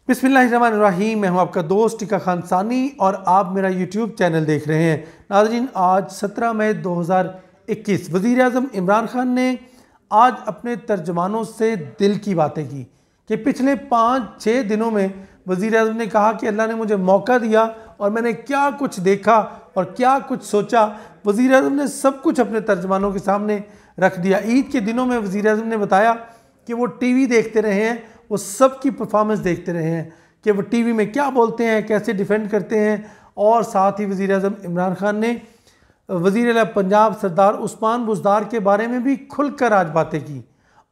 बिस्मिल्लाहिर्रहमानिर्रहीम। मैं हूं आपका दोस्त टिका खान सानी और आप मेरा यूट्यूब चैनल देख रहे हैं। नाज़रीन, आज 17 मई 2021 वज़ीर आज़म इमरान खान ने आज अपने तर्जमानों से दिल की बातें की कि पिछले 5-6 दिनों में वज़ीर आज़म ने कहा कि अल्लाह ने मुझे मौका दिया और मैंने क्या कुछ देखा और क्या कुछ सोचा। वज़ीर आज़म ने सब कुछ अपने तर्जमानों के सामने रख दिया। ईद के दिनों में वज़ीर आज़म ने बताया कि वो टीवी देखते रहे हैं, वो सब की परफॉर्मेंस देखते रहे हैं कि वो टीवी में क्या बोलते हैं, कैसे डिफेंड करते हैं। और साथ ही वज़ीर आज़म इमरान खान ने वज़ीर आला पंजाब सरदार उस्मान बुज़दार के बारे में भी खुलकर आज बातें की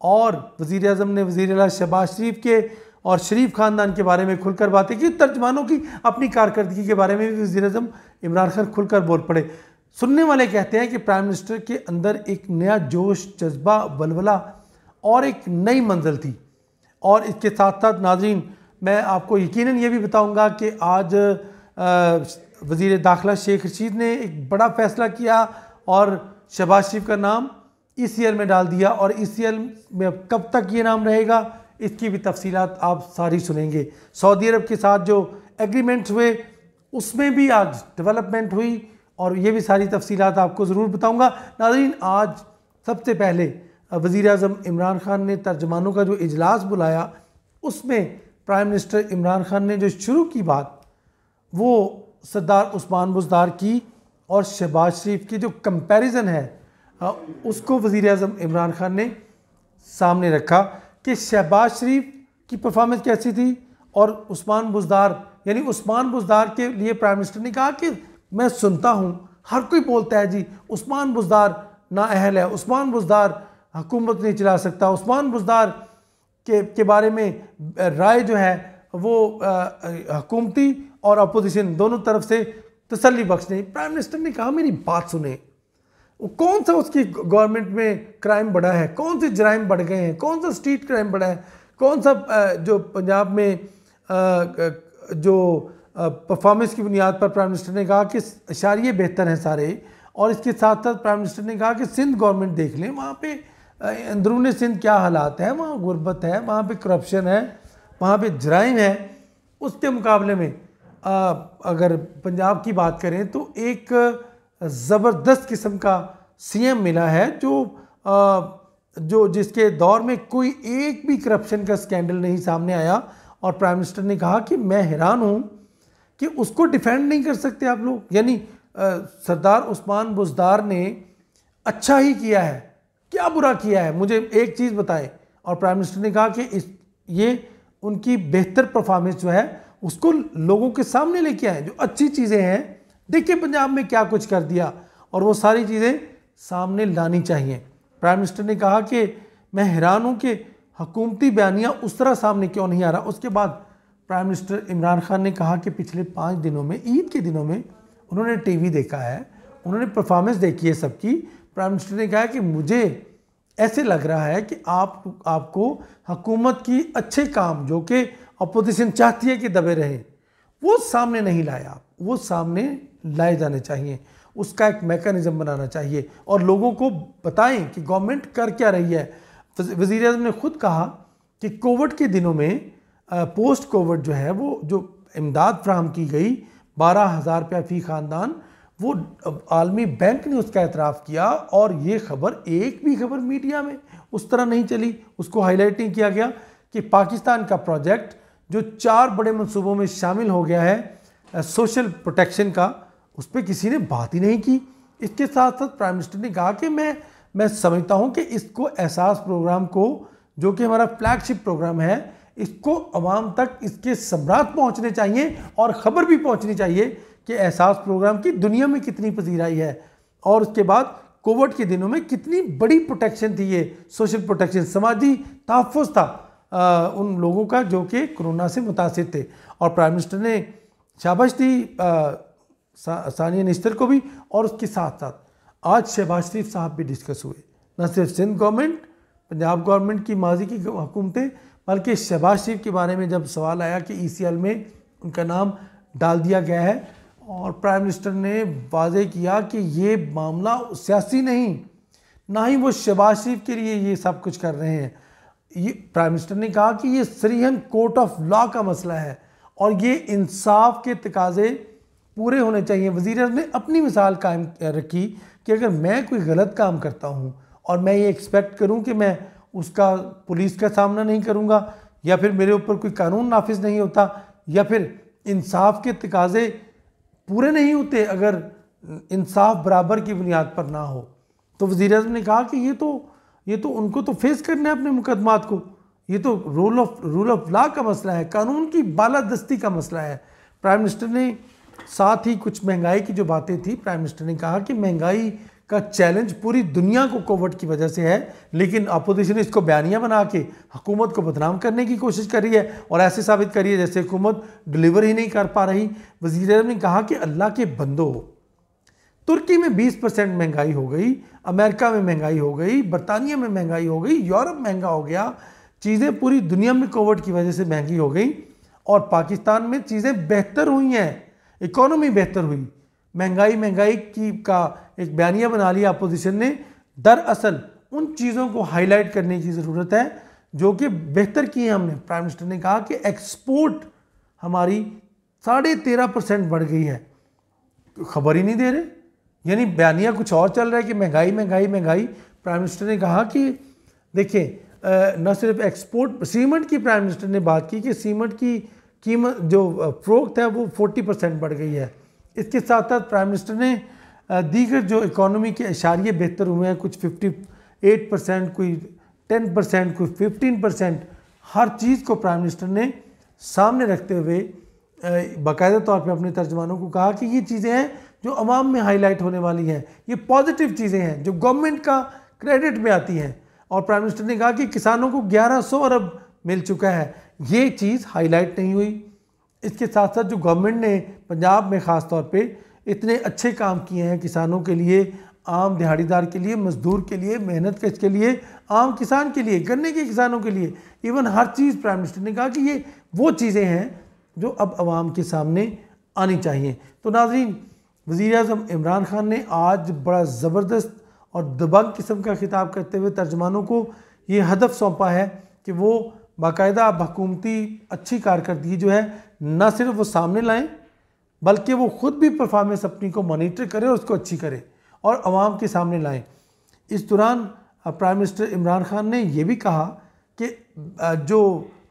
और वज़ीर आज़म ने वज़ीर आला शहबाज शरीफ के और शरीफ ख़ानदान के बारे में खुलकर बातें की। तर्जमानों की अपनी कारकर्दगी के बारे में भी वज़ीर आज़म इमरान खान खुलकर बोल पड़े। सुनने वाले कहते हैं कि प्राइम मिनिस्टर के अंदर एक नया जोश, जज्बा, बलबला और एक नई मंजिल थी। और इसके साथ साथ नाज़रीन, मैं आपको यकीनन ये भी बताऊंगा कि आज वज़ीर दाखिला शेख रशीद ने एक बड़ा फ़ैसला किया और शहबाज शरीफ का नाम ECL में डाल दिया और ECL में कब तक ये नाम रहेगा इसकी भी तफसीलात आप सारी सुनेंगे। सऊदी अरब के साथ जो एग्रीमेंट्स हुए उसमें भी आज डेवलपमेंट हुई और ये भी सारी तफसीलात आपको ज़रूर बताऊँगा। नाज़रीन, आज सबसे पहले वज़ीर आज़म इमरान खान ने तर्जमानों का जो इजलास बुलाया उसमें प्राइम मिनिस्टर इमरान खान ने जो शुरू की बात वो सरदार उस्मान बुज़दार की और शहबाज शरीफ की जो कंपैरिजन है उसको वज़ीर आज़म इमरान खान ने सामने रखा कि शहबाज शरीफ की परफॉर्मेंस कैसी थी और उस्मान बुज़दार, यानी उस्मान बुज़दार के लिए प्राइम मिनिस्टर ने कहा कि मैं सुनता हूँ, हर कोई बोलता है जी उस्मान बुज़दार नाअहल है, उस्मान बुज़दार हुकूमत नहीं चला सकता, उस्मान बुज़दार के बारे में राय जो है वो हुकूमती और अपोजिशन दोनों तरफ से तसल्ली बख्श नहीं। प्राइम मिनिस्टर ने कहा मेरी बात सुने, कौन सा उसकी गवर्नमेंट में क्राइम बढ़ा है, कौन से जराइम बढ़ गए हैं, कौन सा स्ट्रीट क्राइम बढ़ा है, कौन सा जो पंजाब में जो परफॉर्मेंस की बुनियाद पर प्राइम मिनिस्टर ने कहा कि इशारे बेहतर हैं सारे। और इसके साथ साथ प्राइम मिनिस्टर ने कहा कि सिंध गवर्नमेंट देख लें, वहाँ पे अंदरूनी सिंध क्या हालात है, वहाँ गुर्बत है, वहाँ पे करप्शन है, वहाँ पे जराइम है। उसके मुकाबले में अगर पंजाब की बात करें तो एक ज़बरदस्त किस्म का CM मिला है जो जिसके दौर में कोई एक भी करप्शन का स्कैंडल नहीं सामने आया। और प्राइम मिनिस्टर ने कहा कि मैं हैरान हूँ कि उसको डिफेंड नहीं कर सकते आप लोग, यानी सरदार उस्मान बुज़दार ने अच्छा ही किया है, क्या बुरा किया है, मुझे एक चीज़ बताएं। और प्राइम मिनिस्टर ने कहा कि ये उनकी बेहतर परफॉर्मेंस जो है उसको लोगों के सामने लेके आए, जो अच्छी चीज़ें हैं, देखिए पंजाब में क्या कुछ कर दिया और वो सारी चीज़ें सामने लानी चाहिए। प्राइम मिनिस्टर ने कहा कि मैं हैरान हूँ कि हुकूमती बयानियाँ उस तरह सामने क्यों नहीं आ रहा। उसके बाद प्राइम मिनिस्टर इमरान खान ने कहा कि पिछले 5 दिनों में, ईद के दिनों में उन्होंने टीवी देखा है, उन्होंने परफॉर्मेंस देखी है सबकी। प्राइम मिनिस्टर ने कहा कि मुझे ऐसे लग रहा है कि आपको हुकूमत की अच्छे काम जो कि अपोजिशन चाहती है कि दबे रहे, वो सामने नहीं लाया, वो सामने लाए जाने चाहिए, उसका एक मैकेनिज़्म बनाना चाहिए और लोगों को बताएं कि गवर्नमेंट कर क्या रही है। वज़ीर आज़म ने खुद कहा कि कोविड के दिनों में पोस्ट कोविड जो है वो जो इमदाद फ्राहम की गई 12,000 रुपया फ़ी ख़ानदान, वो आलमी बैंक ने उसका एतराफ़ किया और ये खबर, एक भी खबर मीडिया में उस तरह नहीं चली, उसको हाईलाइट नहीं किया गया कि पाकिस्तान का प्रोजेक्ट जो 4 बड़े मंसूबों में शामिल हो गया है सोशल प्रोटेक्शन का, उस पर किसी ने बात ही नहीं की। इसके साथ साथ प्राइम मिनिस्टर ने कहा कि मैं समझता हूँ कि इसको एहसास प्रोग्राम को, जो कि हमारा फ्लैगशिप प्रोग्राम है, इसको अवाम तक इसके समरात पहुँचने चाहिए और ख़बर भी पहुँचनी चाहिए कि एहसास प्रोग्राम की दुनिया में कितनी पजीराई है और उसके बाद कोविड के दिनों में कितनी बड़ी प्रोटेक्शन थी, ये सोशल प्रोटेक्शन, समाजी तहफ़्फ़ुज़ था उन लोगों का जो कि कोरोना से मुतासिर थे। और प्राइम मिनिस्टर ने शाबाश दी सानिया निस्तर को भी। और उसके साथ साथ आज शहबाज शरीफ साहब भी डिस्कस हुए, न सिर्फ सिंध गवर्नमेंट, पंजाब गवर्नमेंट की माजी की हुकूमतें, बल्कि शहबाज शरीफ के बारे में जब सवाल आया कि ECL में उनका नाम डाल दिया गया है और प्राइम मिनिस्टर ने वाज़े किया कि ये मामला सियासी नहीं, ना ही वो शहबाज शरीफ के लिए ये सब कुछ कर रहे हैं। ये प्राइम मिनिस्टर ने कहा कि ये सरीहन कोर्ट ऑफ लॉ का मसला है और ये इंसाफ के तकाजे पूरे होने चाहिए। वज़ीर आज़म ने अपनी मिसाल कायम रखी कि अगर मैं कोई गलत काम करता हूँ और मैं ये एक्सपेक्ट करूँ कि मैं उसका पुलिस का सामना नहीं करूँगा, या फिर मेरे ऊपर कोई कानून नाफिज नहीं होता, या फिर इंसाफ के तकाजे पूरे नहीं होते अगर इंसाफ बराबर की बुनियाद पर ना हो, तो वज़ीर आज़म ने कहा कि ये तो उनको तो फेस करना है अपने मुकदमात को। ये तो रूल ऑफ लॉ का मसला है, कानून की बालादस्ती का मसला है। प्राइम मिनिस्टर ने साथ ही कुछ महंगाई की जो बातें थी, प्राइम मिनिस्टर ने कहा कि महंगाई का चैलेंज पूरी दुनिया को कोविड की वजह से है, लेकिन अपोजिशन इसको बयानियाँ बना के हुकूमत को बदनाम करने की कोशिश कर रही है और ऐसे साबित कर रही है जैसे हुकूमत डिलीवर ही नहीं कर पा रही। वज़ीर आज़म ने कहा कि अल्लाह के बंदो, तुर्की में 20% महंगाई हो गई, अमेरिका में महंगाई हो गई, बरतानिया में महंगाई हो गई, यूरोप महंगा हो गया, चीज़ें पूरी दुनिया में कोविड की वजह से महंगी हो गई और पाकिस्तान में चीज़ें बेहतर हुई हैं, इकोनॉमी बेहतर हुई। महंगाई की का एक बयानिया बना लिया अपोजिशन ने। दरअसल उन चीज़ों को हाईलाइट करने की ज़रूरत है जो कि बेहतर की है हमने। प्राइम मिनिस्टर ने कहा कि एक्सपोर्ट हमारी 13.5% बढ़ गई है, खबर ही नहीं दे रहे, यानी बयानिया कुछ और चल रहा है कि महंगाई महंगाई महंगाई। प्राइम मिनिस्टर ने कहा कि देखिए न सिर्फ एक्सपोर्ट, सीमेंट की प्राइम मिनिस्टर ने बात की कि सीमेंट की कीमत जो फ़रोख्त है वो 40% बढ़ गई है। इसके साथ साथ प्राइम मिनिस्टर ने दीगर जो इकोनॉमी के इशारे बेहतर हुए हैं, कुछ 58%, कोई 10%, कोई 15%, हर चीज़ को प्राइम मिनिस्टर ने सामने रखते हुए बाकायदा तौर पे अपने तर्जमानों को कहा कि ये चीज़ें हैं जो अवाम में हाईलाइट होने वाली हैं, ये पॉजिटिव चीज़ें हैं जो गवर्नमेंट का क्रेडिट में आती हैं। और प्राइम मिनिस्टर ने कहा कि किसानों को 1100 अरब मिल चुका है, ये चीज़ हाईलाइट नहीं हुई। इसके साथ साथ जो गवर्नमेंट ने पंजाब में ख़ास तौर पे इतने अच्छे काम किए हैं किसानों के लिए, आम दिहाड़ीदार के लिए, मजदूर के लिए, मेहनत कश के लिए, आम किसान के लिए, गन्ने के किसानों के लिए, इवन हर चीज़ प्राइम मिनिस्टर ने कहा कि ये वो चीज़ें हैं जो अब आवाम के सामने आनी चाहिए। तो नाज़रीन, वज़ीर आज़म इमरान खान ने आज बड़ा ज़बरदस्त और दबंग किस्म का खिताब करते हुए तर्जमानों को ये हदफ सौंपा है कि वो बाकायदा हुकूमती अच्छी कारकर्दगी जो है न सिर्फ वो सामने लाएं, बल्कि वो ख़ुद भी परफॉर्मेंस अपनी को मॉनिटर करे और उसको अच्छी करे और आवाम के सामने लाएं। इस दौरान प्राइम मिनिस्टर इमरान खान ने यह भी कहा कि जो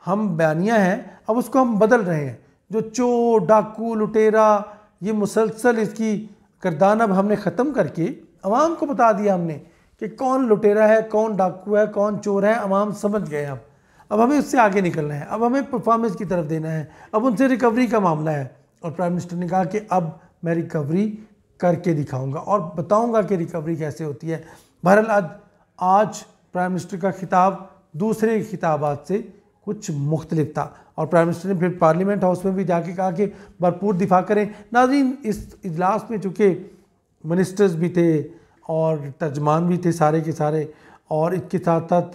हम बयानियाँ हैं अब उसको हम बदल रहे हैं, जो चोर, डाकू, लुटेरा, ये मुसलसल इसकी किरदार अब हमने ख़त्म करके अवाम को बता दिया हमने कि कौन लुटेरा है, कौन डाकू है, कौन चोर है, अवाम समझ गए। अब हमें उससे आगे निकलना है, अब हमें परफॉर्मेंस की तरफ देना है, अब उनसे रिकवरी का मामला है। और प्राइम मिनिस्टर ने कहा कि अब मैं रिकवरी करके दिखाऊंगा और बताऊंगा कि रिकवरी कैसे होती है। बहरहाल आज प्राइम मिनिस्टर का खिताब दूसरे खिताबात से कुछ मुख्तलिफ था और प्राइम मिनिस्टर ने फिर पार्लियामेंट हाउस में भी जाके कहा कि भरपूर दिफा करें। नाज़रीन, इस इजलास में चूँकि मिनिस्टर्स भी थे और तर्जमान भी थे सारे के सारे, और इसके साथ साथ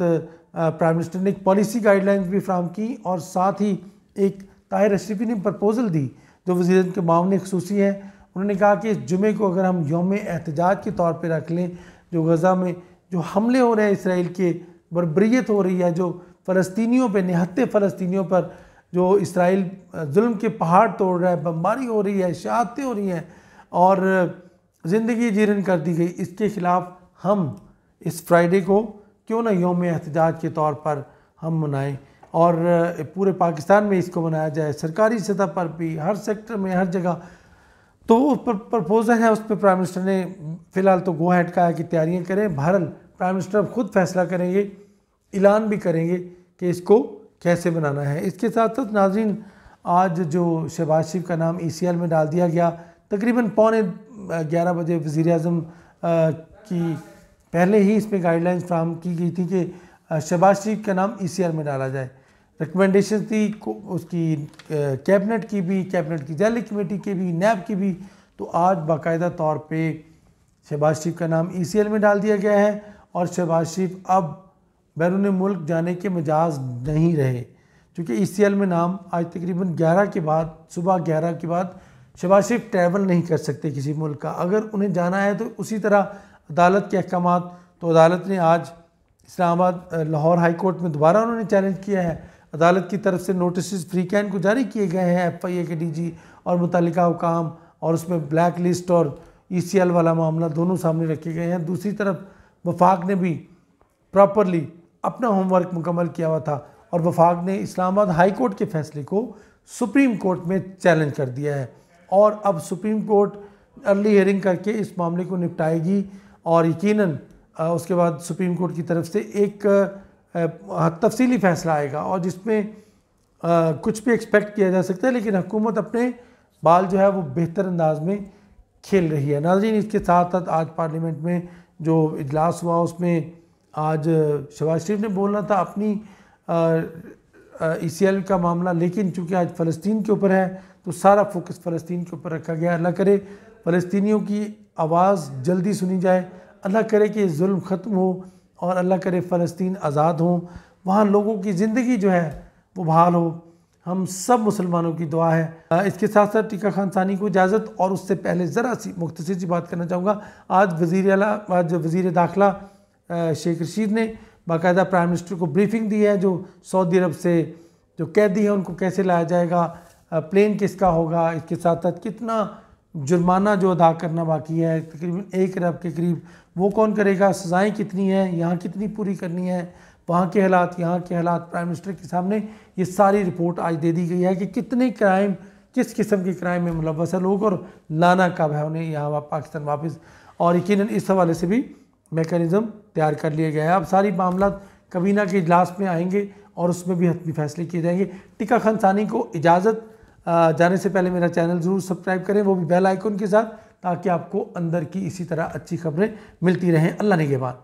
प्राइम मिनिस्टर ने एक पॉलिसी गाइडलाइंस भी फ्राहम की और साथ ही एक ताहिर अशरफी ने प्रपोज़ल दी जो वज़ीर के मामले खसूसी हैं। उन्होंने कहा कि इस जुमे को अगर हम यौम एहतजाज के तौर पर रख लें, जो गज़ा में जो हमले हो रहे हैं, इसराइल के बर्बरियत हो रही है, जो फ़लस्तीनियों पे, निहत्ते फ़लस्तीनियों पर जो इसराइल जुल्म के पहाड़ तोड़ रहा है, बमबारी हो रही है, शहादतें हो रही हैं और ज़िंदगी जीरन कर दी गई, इसके ख़िलाफ़ हम इस फ्राइडे को क्यों ना यौम एहतजाज के तौर पर हम मनाएं और पूरे पाकिस्तान में इसको मनाया जाए, सरकारी सतह पर भी, हर सेक्टर में, हर जगह। तो वो प्रपोज़ल है, उस पर प्राइम मिनिस्टर ने फ़िलहाल तो गो हेड कहा है कि तैयारियाँ करें। बहरहाल प्राइम मिनिस्टर अब खुद फैसला करेंगे, ऐलान भी करेंगे कि इसको कैसे बनाना है। इसके साथ साथ नाज़रीन, आज जो शहबाज शरीफ का नाम ECL में डाल दिया गया, तकरीबन 11:15 बजे वज़ीर आज़म की पहले ही इसमें गाइडलाइंस फ्राहम की गई थी कि शहबाज शरीफ का नाम ECL में डाला जाए। रिकमेंडेशन थी उसकी कैबिनेट की भी, कैबिनेट की जाली कमेटी की भी, नैब की भी। तो आज बाकायदा तौर पे शहबाज शरीफ का नाम ECL में डाल दिया गया है और शहबाज शरीफ अब बैरून मुल्क जाने के मिजाज नहीं रहे, क्योंकि ECL में नाम आज तकरीबन 11 के बाद, सुबह 11 के बाद शहबाज शरीफ ट्रैवल नहीं कर सकते किसी मुल्क का। अगर उन्हें जाना है तो उसी तरह अदालत के अहकामात, तो अदालत ने आज इस्लामाबाद लाहौर हाई कोर्ट में दोबारा उन्होंने चैलेंज किया है। अदालत की तरफ से नोटिस फ्री कैन को जारी किए गए हैं FIA के DG और मुतल्लिका हुकाम, और उसमें ब्लैक लिस्ट और ECL वाला मामला दोनों सामने रखे गए हैं। दूसरी तरफ वफाक ने भी प्रॉपरली अपना होमवर्क मुकम्मल किया हुआ था और वफाक ने इस्लामाबाद हाई कोर्ट के फैसले को सुप्रीम कोर्ट में चैलेंज कर दिया है, और अब सुप्रीम कोर्ट अर्ली हियरिंग करके इस मामले को निपटाएगी और यकीनन उसके बाद सुप्रीम कोर्ट की तरफ से एक तफसीली फ़ैसला आएगा और जिसमें कुछ भी एक्सपेक्ट किया जा सकता है, लेकिन हुकूमत अपने बाल जो है वो बेहतर अंदाज में खेल रही है। नाज़रीन, इसके साथ साथ आज पार्लियामेंट में जो इजलास हुआ उसमें आज शहबाज शरीफ ने बोलना था अपनी ECL का मामला, लेकिन चूँकि आज फ़लस्तीन के ऊपर है तो सारा फोकस फ़लस्तीन के ऊपर रखा गया। अल्लाह करे फ़लस्तीनियों की आवाज़ जल्दी सुनी जाए, अल्लाह करे कि जुल्म ख़त्म हो और अल्लाह करे फ़लस्तीन आज़ाद हो, वहाँ लोगों की ज़िंदगी जो है वो बहाल हो। हम सब मुसलमानों की दुआ है। इसके साथ साथ टीका खान सानी को इजाज़त, और उससे पहले ज़रा सी मुख्तसर सी बात करना चाहूँगा। आज वज़ीर दाखिला शेख रशीद ने बाकायदा प्राइम मिनिस्टर को ब्रीफिंग दी है, जो सऊदी अरब से जो कैदी हैं उनको कैसे लाया जाएगा, प्लेन किसका होगा, इसके साथ साथ कितना जुर्माना जो अदा करना बाकी है तकरीबन 1 अरब के करीब, वो कौन करेगा, सज़ाएँ कितनी हैं, यहाँ कितनी पूरी करनी है, वहाँ के हालात, यहाँ के हालात, प्राइम मिनिस्टर के सामने ये सारी रिपोर्ट आज दे दी गई है कि कितने क्राइम, किस किस्म के क्राइम में मुलव्वस है लोग और लाना कब है उन्हें यहाँ पाकिस्तान वापस, और यकीनन इस हवाले से भी मेकनिज़म तैयार कर लिया गया है। अब सारी मामला कबीना के इजलास में आएंगे और उसमें भी हतमी फैसले किए जाएंगे। टीका खान सानी को इजाज़त, जाने से पहले मेरा चैनल ज़रूर सब्सक्राइब करें, वो भी बेल आइकन के साथ, ताकि आपको अंदर की इसी तरह अच्छी खबरें मिलती रहें। अल्लाह निगहबान।